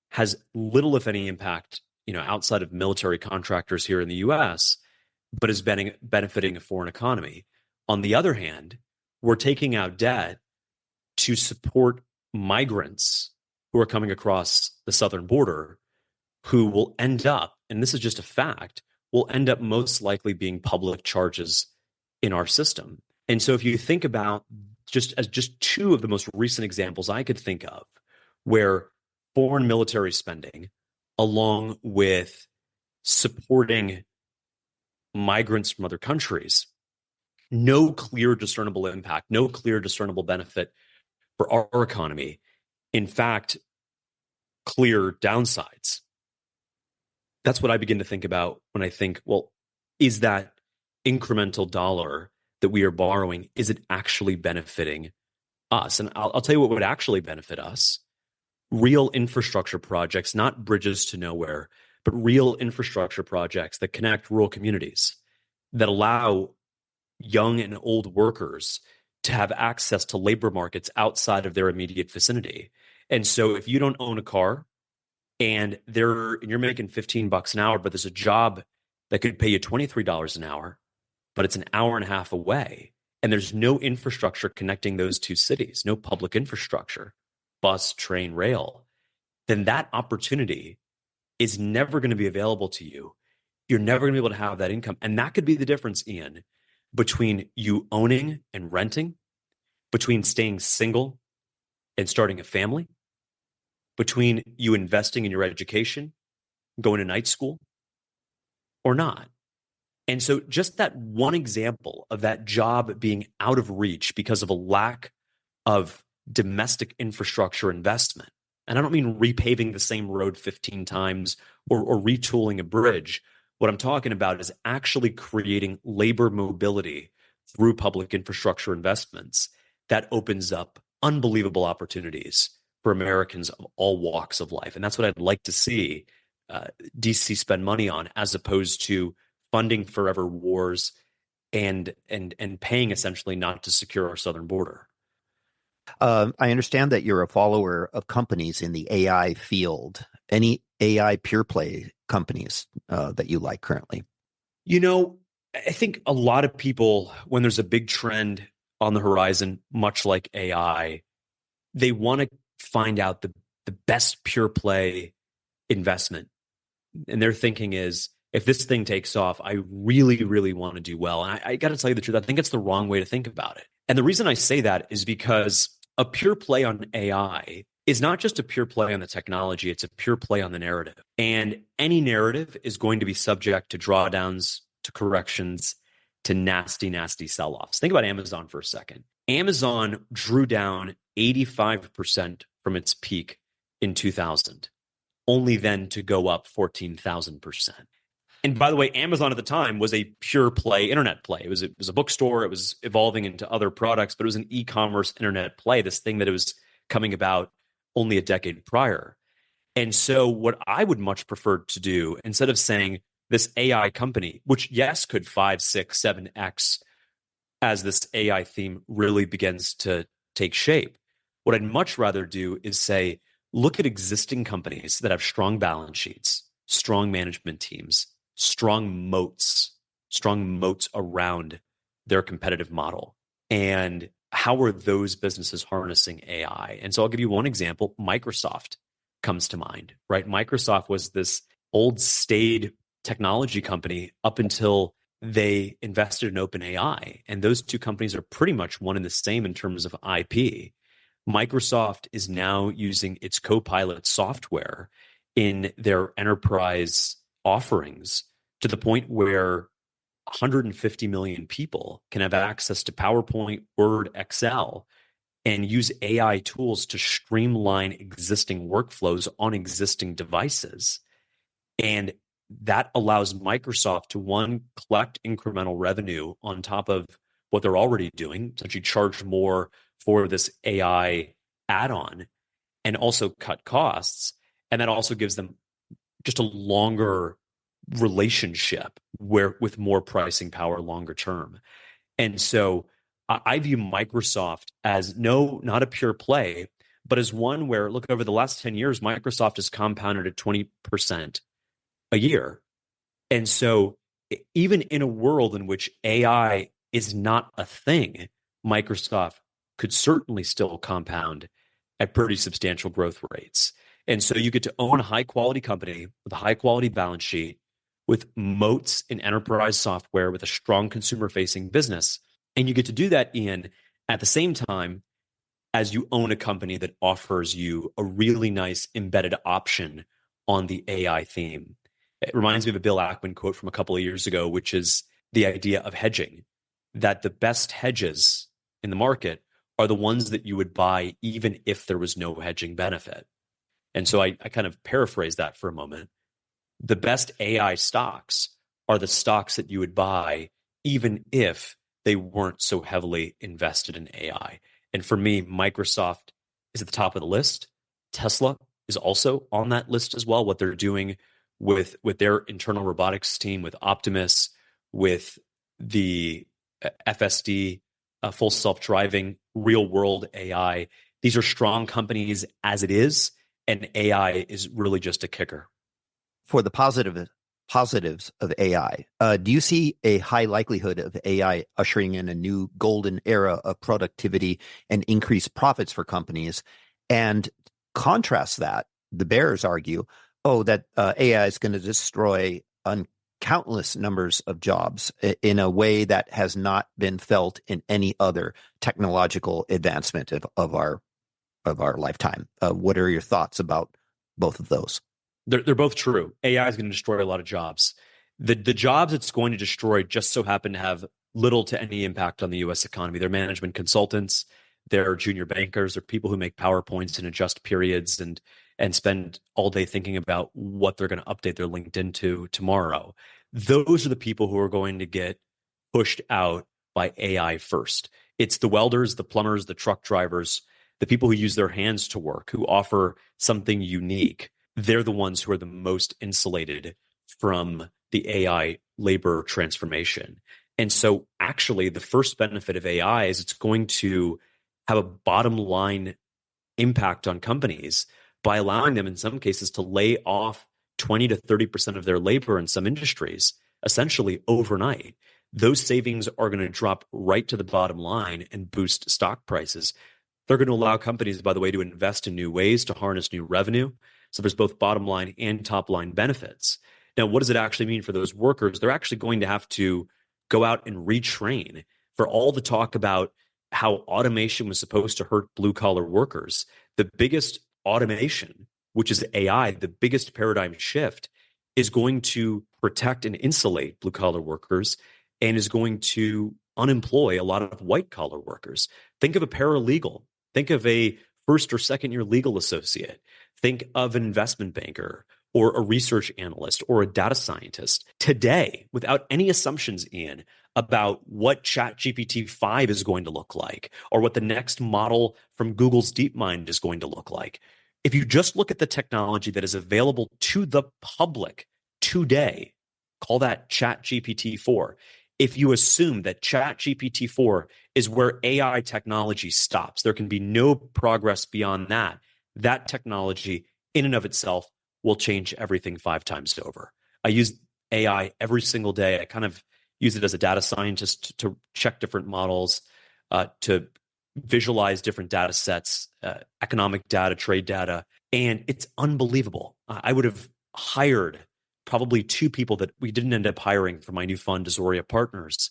has little, if any, impact, outside of military contractors here in the U.S., but is benefiting a foreign economy. On the other hand, we're taking out debt to support migrants who are coming across the southern border, who will end up, and this is just a fact, will end up most likely being public charges in our system. And so if you think about just two of the most recent examples I could think of, where foreign military spending, along with supporting migrants from other countries, no clear discernible impact, no clear discernible benefit for our economy. In fact, clear downsides. That's what I begin to think about when I think, well, is that incremental dollar that we are borrowing, is it actually benefiting us? And I'll tell you what would actually benefit us. Real infrastructure projects, not bridges to nowhere, but real infrastructure projects that connect rural communities, that allow young and old workers to have access to labor markets outside of their immediate vicinity. And so if you don't own a car and you're making $15 an hour, but there's a job that could pay you $23 an hour, but it's an hour and a half away, and there's no infrastructure connecting those two cities, no public infrastructure, bus, train, rail, then that opportunity is never going to be available to you. You're never going to be able to have that income. And that could be the difference, Ian, between you owning and renting, between staying single and starting a family, between you investing in your education, going to night school, or not. And so just that one example of that job being out of reach because of a lack of domestic infrastructure investment, and I don't mean repaving the same road 15 times or retooling a bridge. What I'm talking about is actually creating labor mobility through public infrastructure investments that opens up unbelievable opportunities for Americans of all walks of life. And that's what I'd like to see DC spend money on, as opposed to funding forever wars and paying essentially not to secure our southern border. I understand that you're a follower of companies in the AI field. Any AI pure play companies that you like currently? I think a lot of people, when there's a big trend on the horizon, much like AI, they want to find out the best pure play investment. And their thinking is, if this thing takes off, I really, really want to do well. And I got to tell you the truth, I think it's the wrong way to think about it. And the reason I say that is because a pure play on AI is not just a pure play on the technology, it's a pure play on the narrative. And any narrative is going to be subject to drawdowns, to corrections, to nasty, nasty sell-offs. Think about Amazon for a second. Amazon drew down 85% from its peak in 2000, only then to go up 14,000%. And by the way, Amazon at the time was a pure play internet play. It was a bookstore. It was evolving into other products, but it was an e-commerce internet play, this thing that it was coming about only a decade prior. And so what I would much prefer to do, instead of saying this AI company, which yes, could 5, 6, 7x as this AI theme really begins to take shape, what I'd much rather do is say, look at existing companies that have strong balance sheets, strong management teams, strong moats around their competitive model. And how are those businesses harnessing AI? And so I'll give you one example. Microsoft comes to mind, right? Microsoft was this old staid technology company up until they invested in OpenAI. And those two companies are pretty much one and the same in terms of IP. Microsoft is now using its Copilot software in their enterprise offerings to the point where 150 million people can have access to PowerPoint, Word, Excel, and use AI tools to streamline existing workflows on existing devices. And that allows Microsoft to, one, collect incremental revenue on top of what they're already doing, essentially charge more for this AI add-on, and also cut costs. And that also gives them just a longer relationship where with more pricing power longer term. And so I view Microsoft as not a pure play, but as one where, look, over the last 10 years, Microsoft has compounded at 20% a year. And so even in a world in which AI is not a thing, Microsoft could certainly still compound at pretty substantial growth rates. And so you get to own a high quality company with a high quality balance sheet, with moats in enterprise software, with a strong consumer facing business. And you get to do that, Ian, at the same time as you own a company that offers you a really nice embedded option on the AI theme. It reminds me of a Bill Ackman quote from a couple of years ago, which is the idea of hedging, that the best hedges in the market are the ones that you would buy even if there was no hedging benefit. And so I kind of paraphrase that for a moment. The best AI stocks are the stocks that you would buy even if they weren't so heavily invested in AI. And for me, Microsoft is at the top of the list. Tesla is also on that list as well. What they're doing with their internal robotics team, with Optimus, with the FSD, full self-driving, real-world AI. These are strong companies as it is, and AI is really just a kicker. For the positives of AI, do you see a high likelihood of AI ushering in a new golden era of productivity and increased profits for companies? And contrast that, the bears argue, that AI is going to destroy countless numbers of jobs in a way that has not been felt in any other technological advancement of our lifetime. What are your thoughts about both of those? They're both true. AI is going to destroy a lot of jobs. The jobs it's going to destroy just so happen to have little to any impact on the U.S. economy. They're management consultants, they're junior bankers, they're people who make PowerPoints and adjust periods and spend all day thinking about what they're going to update their LinkedIn to tomorrow. Those are the people who are going to get pushed out by AI first. It's the welders, the plumbers, the truck drivers, the people who use their hands to work, who offer something unique. They're the ones who are the most insulated from the AI labor transformation. And so actually the first benefit of AI is it's going to have a bottom line impact on companies by allowing them in some cases to lay off 20 to 30% of their labor in some industries, essentially overnight. Those savings are going to drop right to the bottom line and boost stock prices. They're going to allow companies, by the way, to invest in new ways to harness new revenue. So there's both bottom line and top line benefits. Now, what does it actually mean for those workers? They're actually going to have to go out and retrain. For all the talk about how automation was supposed to hurt blue collar workers, the biggest automation, which is AI, the biggest paradigm shift, is going to protect and insulate blue collar workers and is going to unemploy a lot of white collar workers. Think of a paralegal. Think of a first or second year legal associate. Think of an investment banker or a research analyst or a data scientist. Today, without any assumptions, Ian, about what ChatGPT 5 is going to look like or what the next model from Google's DeepMind is going to look like, if you just look at the technology that is available to the public today, call that ChatGPT 4. If you assume that ChatGPT 4 is where AI technology stops, there can be no progress beyond that. That technology in and of itself will change everything 5 times over. I use AI every single day. I kind of use it as a data scientist to check different models, to visualize different data sets, economic data, trade data, and it's unbelievable. I would have hired probably 2 people that we didn't end up hiring for my new fund, Azoria Partners,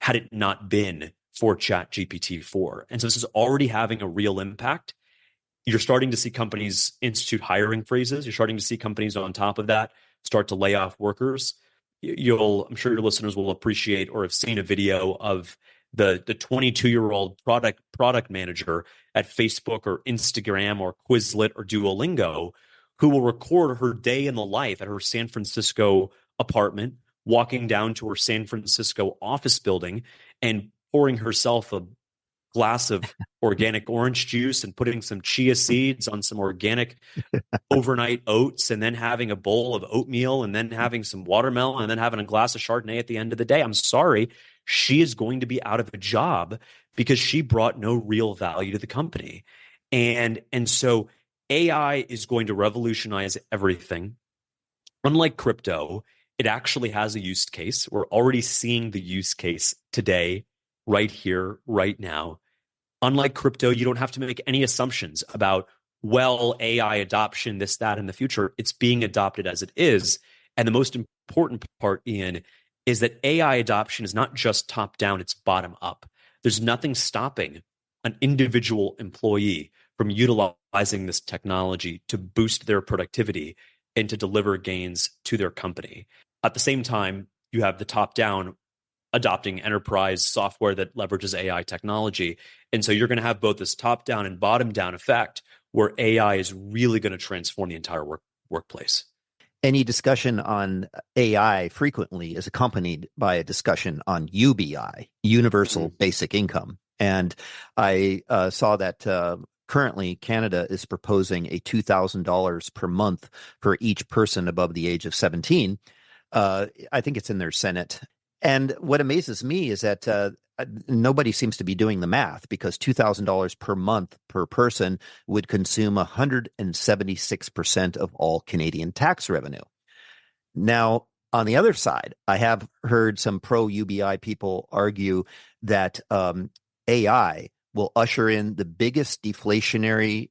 had it not been for ChatGPT 4. And so this is already having a real impact. You're starting to see companies institute hiring freezes. You're starting to see companies on top of that start to lay off workers. I'm sure your listeners will appreciate or have seen a video of the 22-year-old product manager at Facebook or Instagram or Quizlet or Duolingo, who will record her day in the life at her San Francisco apartment, walking down to her San Francisco office building and pouring herself a glass of organic orange juice and putting some chia seeds on some organic overnight oats, and then having a bowl of oatmeal, and then having some watermelon, and then having a glass of Chardonnay at the end of the day, I'm sorry, she is going to be out of a job because she brought no real value to the company. And so AI is going to revolutionize everything. Unlike crypto, it actually has a use case. We're already seeing the use case today, right here, right now. Unlike crypto, you don't have to make any assumptions about, well, AI adoption, this, that, in the future. It's being adopted as it is. And the most important part, Ian, is that AI adoption is not just top down, it's bottom up. There's nothing stopping an individual employee from utilizing this technology to boost their productivity and to deliver gains to their company. At the same time, you have the top down adopting enterprise software that leverages AI technology. And so you're going to have both this top down and bottom down effect where AI is really going to transform the entire workplace. Any discussion on AI frequently is accompanied by a discussion on UBI, Universal Basic Income. And I saw that currently Canada is proposing a $2,000 per month for each person above the age of 17. I think it's in their Senate. And what amazes me is that nobody seems to be doing the math, because $2,000 per month per person would consume 176% of all Canadian tax revenue. Now, on the other side, I have heard some pro-UBI people argue that AI will usher in the biggest deflationary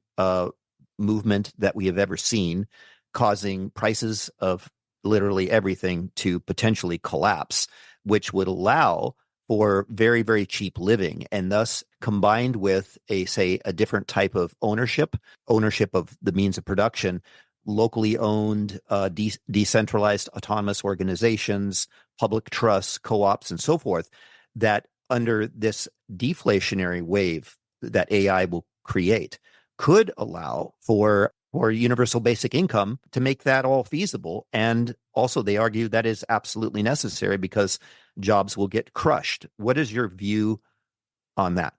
movement that we have ever seen, causing prices of literally everything to potentially collapse, which would allow for very, very cheap living, and thus combined with a different type of ownership of the means of production, locally owned, decentralized autonomous organizations, public trusts, co-ops, and so forth, that under this deflationary wave that AI will create could allow for universal basic income to make that all feasible. And also they argue that is absolutely necessary because jobs will get crushed. What is your view on that?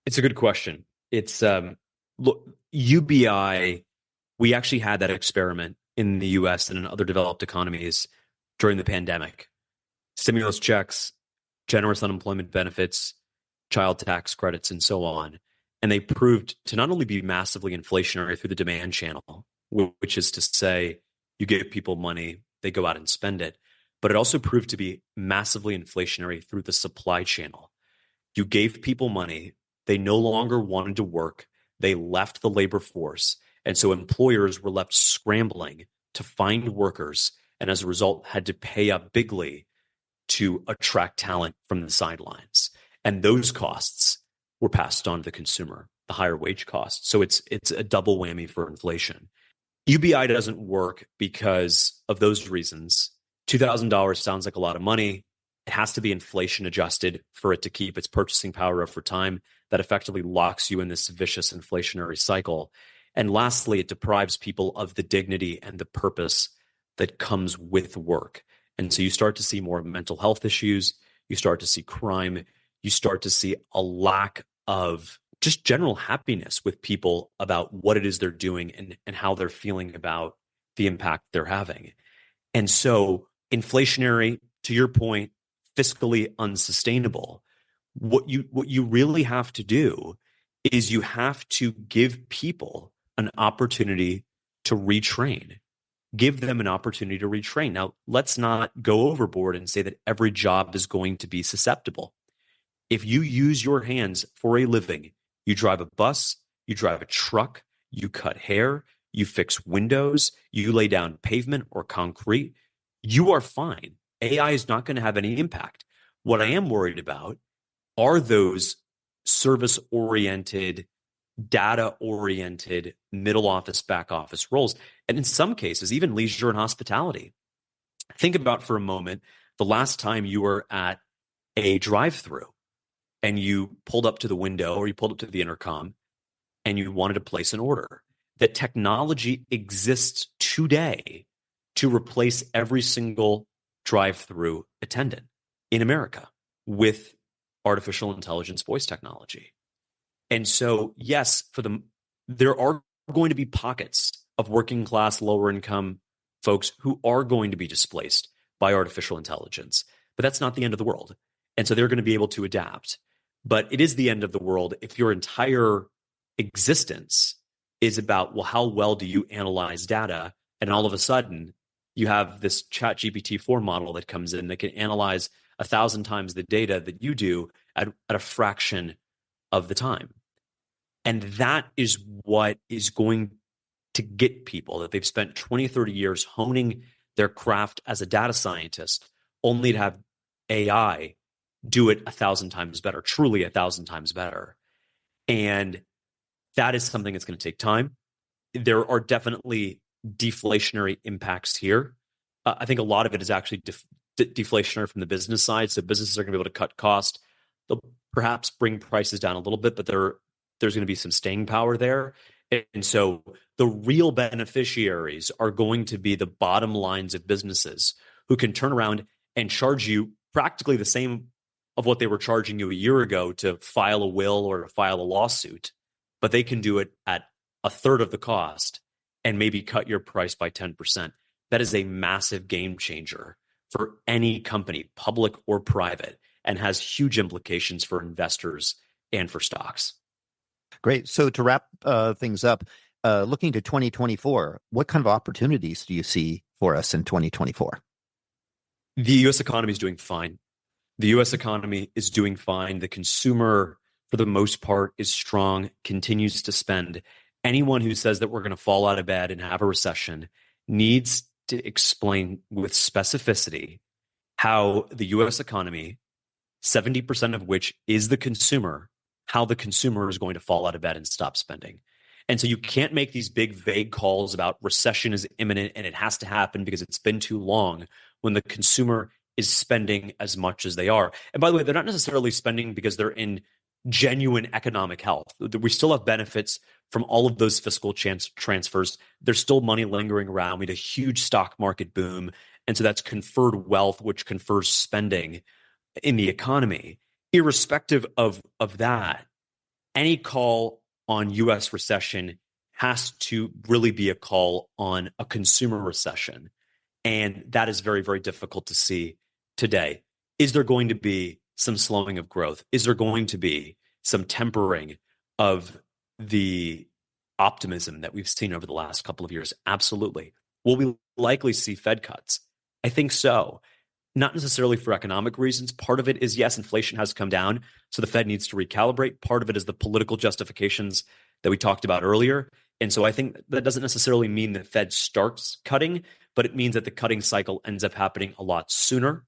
It's a good question. It's look, UBI, we actually had that experiment in the US and in other developed economies during the pandemic. Stimulus checks, generous unemployment benefits, child tax credits, and so on. And they proved to not only be massively inflationary through the demand channel, which is to say you give people money, they go out and spend it, but it also proved to be massively inflationary through the supply channel. You gave people money, they no longer wanted to work, they left the labor force, and so employers were left scrambling to find workers, and as a result had to pay up bigly to attract talent from the sidelines. And those costs were passed on to the consumer, the higher wage costs. So it's a double whammy for inflation. UBI doesn't work because of those reasons. $2,000 sounds like a lot of money. It has to be inflation adjusted for it to keep its purchasing power over time. That effectively locks you in this vicious inflationary cycle. And lastly, it deprives people of the dignity and the purpose that comes with work. And so you start to see more mental health issues. You start to see crime. You start to see a lack of just general happiness with people about what it is they're doing and how they're feeling about the impact they're having. And so inflationary, to your point, fiscally unsustainable. What you really have to do is you have to give people an opportunity to retrain. Give them an opportunity to retrain. Now, let's not go overboard and say that every job is going to be susceptible. If you use your hands for a living, you drive a bus, you drive a truck, you cut hair, you fix windows, you lay down pavement or concrete, you are fine. AI is not going to have any impact. What I am worried about are those service-oriented, data-oriented middle office, back office roles. And in some cases, even leisure and hospitality. Think about for a moment the last time you were at a drive-through and you pulled up to the window or you pulled up to the intercom and you wanted to place an order. The technology exists today to replace every single drive-through attendant in America with artificial intelligence voice technology. And so, yes, there are going to be pockets of working class, lower income folks who are going to be displaced by artificial intelligence, but that's not the end of the world. And so they're going to be able to adapt. But it is the end of the world if your entire existence is about, well, how well do you analyze data? And all of a sudden, you have this ChatGPT-4 model that comes in that can analyze 1,000 times the data that you do at a fraction of the time. And that is what is going to get people that they've spent 20, 30 years honing their craft as a data scientist, only to have AI do it 1,000 times better, truly 1,000 times better. And that is something that's going to take time. There are definitely deflationary impacts here. I think a lot of it is actually deflationary from the business side. So businesses are going to be able to cut cost. They'll perhaps bring prices down a little bit, but there's going to be some staying power there. And so the real beneficiaries are going to be the bottom lines of businesses who can turn around and charge you practically the same of what they were charging you a year ago to file a will or to file a lawsuit, but they can do it at a third of the cost and maybe cut your price by 10%. That is a massive game changer for any company, public or private, and has huge implications for investors and for stocks. Great. So to wrap things up, looking to 2024, what kind of opportunities do you see for us in 2024? The U.S. economy is doing fine. The U.S. economy is doing fine. The consumer, for the most part, is strong, continues to spend. Anyone who says that we're going to fall out of bed and have a recession needs to explain with specificity how the U.S. economy, 70% of which is the consumer, how the consumer is going to fall out of bed and stop spending. And so you can't make these big, vague calls about recession is imminent and it has to happen because it's been too long when the consumer is spending as much as they are. And by the way, they're not necessarily spending because they're in genuine economic health. We still have benefits from all of those fiscal transfers. There's still money lingering around. We had a huge stock market boom. And so that's conferred wealth, which confers spending in the economy. Irrespective of that, any call on U.S. recession has to really be a call on a consumer recession. And that is very, very difficult to see today. Is there going to be some slowing of growth? Is there going to be some tempering of the optimism that we've seen over the last couple of years? Absolutely. Will we likely see Fed cuts? I think so. Not necessarily for economic reasons. Part of it is, yes, inflation has come down, so the Fed needs to recalibrate. Part of it is the political justifications that we talked about earlier. And so I think that doesn't necessarily mean the Fed starts cutting, but it means that the cutting cycle ends up happening a lot sooner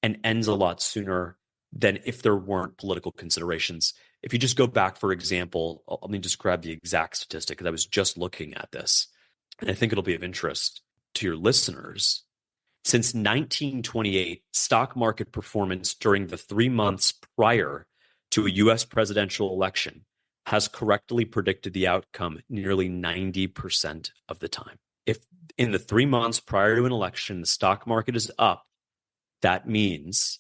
and ends a lot sooner than if there weren't political considerations. If you just go back, for example, let me just grab the exact statistic because I was just looking at this, and I think it'll be of interest to your listeners. Since 1928, stock market performance during the 3 months prior to a U.S. presidential election has correctly predicted the outcome nearly 90% of the time. If in the 3 months prior to an election, the stock market is up, that means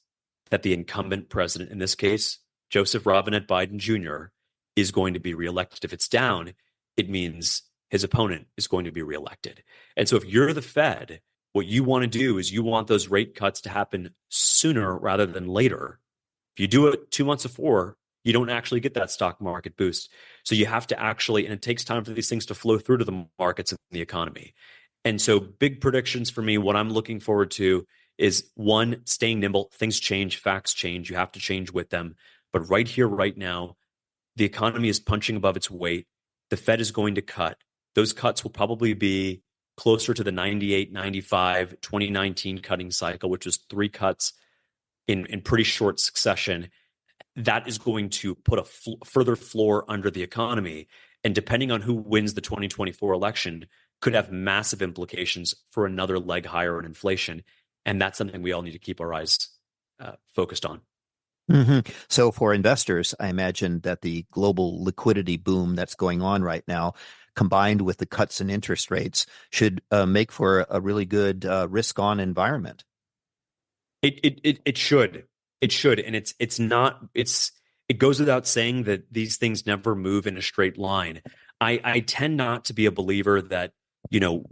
that the incumbent president, in this case, Joseph Robinette Biden Jr., is going to be reelected. If it's down, it means his opponent is going to be reelected. And so if you're the Fed, what you want to do is you want those rate cuts to happen sooner rather than later. If you do it 2 months before, you don't actually get that stock market boost. So you have to actually, and it takes time for these things to flow through to the markets and the economy. And so big predictions for me, what I'm looking forward to is one, staying nimble. Things change, facts change. You have to change with them. But right here, right now, the economy is punching above its weight. The Fed is going to cut. Those cuts will probably be closer to the 98, 95, 2019 cutting cycle, which was 3 cuts in pretty short succession. That is going to put a further floor under the economy. And depending on who wins the 2024 election, could have massive implications for another leg higher in inflation. And that's something we all need to keep our eyes focused on. Mm-hmm. So for investors, I imagine that the global liquidity boom that's going on right now, combined with the cuts in interest rates, should make for a really good risk-on environment. It should. It should, and it goes without saying that these things never move in a straight line. I tend not to be a believer that,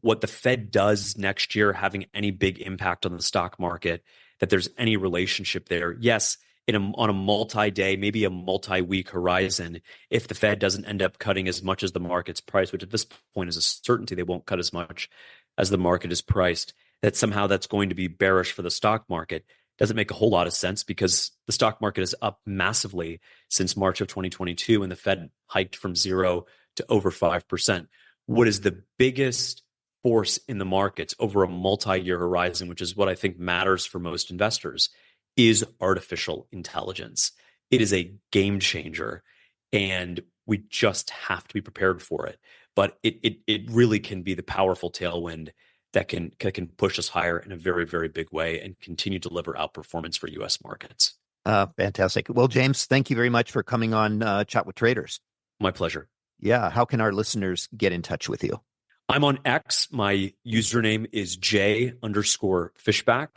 what the Fed does next year having any big impact on the stock market, that there's any relationship there. Yes, on a multi-day, maybe a multi-week horizon, if the Fed doesn't end up cutting as much as the market's price, which at this point is a certainty they won't cut as much as the market is priced, that somehow that's going to be bearish for the stock market. Doesn't make a whole lot of sense because the stock market is up massively since March of 2022 when the Fed hiked from 0 to over 5%. What is the biggest force in the markets over a multi-year horizon, which is what I think matters for most investors, is artificial intelligence. It is a game changer, and we just have to be prepared for it. But it really can be the powerful tailwind that can push us higher in a very, very big way and continue to deliver outperformance for U.S. markets. Fantastic. Well, James, thank you very much for coming on Chat with Traders. My pleasure. Yeah. How can our listeners get in touch with you? I'm on X. My username is J_Fishback,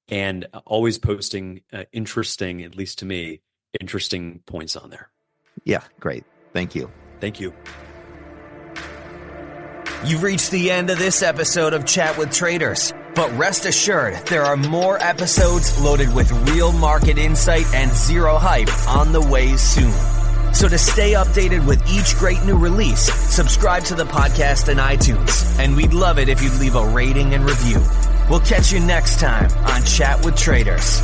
and always posting interesting, at least to me, interesting points on there. Yeah, great. Thank you. Thank you. You've reached the end of this episode of Chat with Traders, but rest assured there are more episodes loaded with real market insight and zero hype on the way soon. So to stay updated with each great new release, subscribe to the podcast in iTunes, and we'd love it if you'd leave a rating and review. We'll catch you next time on Chat with Traders.